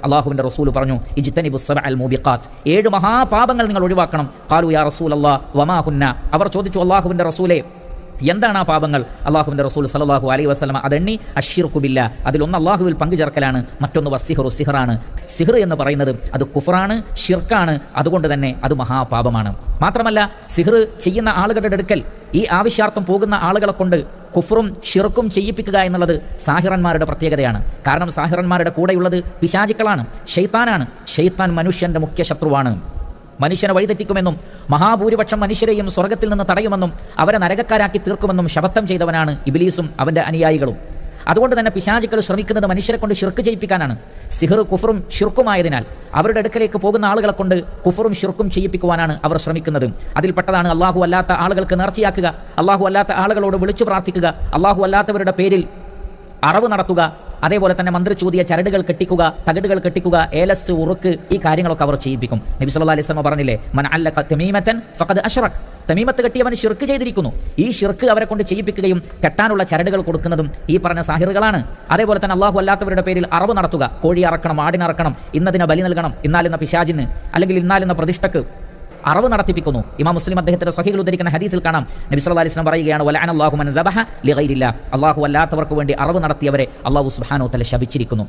അള്ളാഹുവിൻ്റെ റസൂൽ പറഞ്ഞു, ഇജ്തനിബുസ് സബഅൽ മൂബിഖാത്ത്, 7 മഹാപാപങ്ങൾ നിങ്ങൾ ഒഴിവാക്കണം. ഖാലു യാ റസൂലല്ലാഹ് വമാ ഹുന്ന, അവർ ചോദിച്ചു അള്ളാഹുവിൻ്റെ റസൂലേ എന്താണ് ആ പാപങ്ങൾ? അള്ളാഹുവിൻ്റെ റസൂൽ സല്ലല്ലാഹു അലൈഹി വസല്ലമ അതെണ്ണി, അശ്ശിർക്കു ബില്ലാ, അതിലൊന്ന് അള്ളാഹുവിൽ പങ്കുചേർക്കലാണ്, മറ്റൊന്ന് വസ്സിഹ്റു, സിഹ്റാണ്. സിഹ്ർ എന്ന് പറയുന്നത് അത് കുഫ്റാണ്, ഷിർക്കാണ്, അതുകൊണ്ട് തന്നെ അത് മഹാപാപമാണ്. മാത്രമല്ല സിഹ്ർ ചെയ്യുന്ന ആളുകളുടെ അടുക്കൽ ഈ ആവശ്യാർത്ഥം പോകുന്ന ആളുകളെ കൊണ്ട് കുഫ്റും ഷിർക്കും ചെയ്യിപ്പിക്കുക എന്നുള്ളത് സാഹിറന്മാരുടെ പ്രത്യേകതയാണ്. കാരണം സാഹിറന്മാരുടെ കൂടെയുള്ളത് പിശാചുക്കളാണ്, ശൈത്താനാണ്. ശൈത്താൻ മനുഷ്യൻ്റെ മുഖ്യ ശത്രുവാണ്. മനുഷ്യനെ വഴിതെറ്റിക്കുമെന്നും മഹാഭൂരിപക്ഷം മനുഷ്യരെയും സ്വർഗത്തിൽ നിന്ന് തടയുമെന്നും അവരെ നരകക്കാരാക്കി തീർക്കുമെന്നും ശപഥം ചെയ്തവനാണ് ഇബ്ലീസും അവൻ്റെ അനുയായികളും. അതുകൊണ്ട് തന്നെ പിശാചുക്കൾ ശ്രമിക്കുന്നത് മനുഷ്യരെ കൊണ്ട് ഷിർക്ക് ചെയ്യിപ്പിക്കാനാണ്. സിഹർ കുഫറും ഷിർക്കുമായതിനാൽ അവരുടെ അടുക്കലേക്ക് പോകുന്ന ആളുകളെ കൊണ്ട് കുഫറും ഷിർക്കും ചെയ്യിപ്പിക്കുവാനാണ് അവർ ശ്രമിക്കുന്നത്. അതിൽപ്പെട്ടതാണ് അള്ളാഹു അല്ലാത്ത ആളുകൾക്ക് നേർച്ചയാക്കുക, അള്ളാഹു അല്ലാത്ത ആളുകളോട് വിളിച്ചു പ്രാർത്ഥിക്കുക, അള്ളാഹു അല്ലാത്തവരുടെ പേരിൽ അറവ് നടത്തുക, അതേപോലെ തന്നെ മന്ത്രിച്ചൂതിയ ചരടുകൾ കെട്ടിക്കുക, തകിടുകൾ കെട്ടിക്കുക, ഏലസ്, ഉറുക്ക്, ഈ കാര്യങ്ങളൊക്കെ അവർ ചെയ്യിപ്പിക്കും. നബി സല്ലല്ലാഹു അലൈഹി വസല്ലം പറഞ്ഞില്ലേ, മൻ അല്ലഖ തമീമതൻ ഫഖദ് അശ്റക്, തമീമത്ത് കെട്ടിയവൻ ഷിർക്ക് ചെയ്തിരിക്കുന്നു. ഈ ഷിർക്ക് അവരെ കൊണ്ട് ചെയ്യിപ്പിക്കുകയും കെട്ടാനുള്ള ചരടുകൾ കൊടുക്കുന്നതും ഈ പറഞ്ഞ സാഹിറുകളാണ്. അതേപോലെ തന്നെ അള്ളാഹു അല്ലാത്തവരുടെ പേരിൽ അറവ് നടത്തുക, കോഴി അറക്കണം, ആടിനറക്കണം, ഇന്നതിനെ ബലി നൽകണം, ഇന്നാലിന്ന പിശാചിന് അല്ലെങ്കിൽ ഇന്നാലിന്ന പ്രതിഷ്ഠക്ക് അറവ് നടത്തിപ്പിക്കുന്നു. ഇമാം മുസ്ലിം അദ്ദേഹത്തിന്റെ സ്വഹീഹിൽ ഉദ്ധരിക്കുന്ന ഹദീസിൽ കാണാം, നബി സല്ലല്ലാഹു അലൈഹി വസല്ലം പറയുകയാണ്, വലഅന അല്ലാഹു മൻ ദബഹ ലിഗൈരില്ലാ, അള്ളാഹു അല്ലാത്തവർക്ക് വേണ്ടി അറവ് നടത്തിയവരെ അള്ളാഹു സുബ്ഹാനഹു വ തആല ശപിച്ചിരിക്കുന്നു.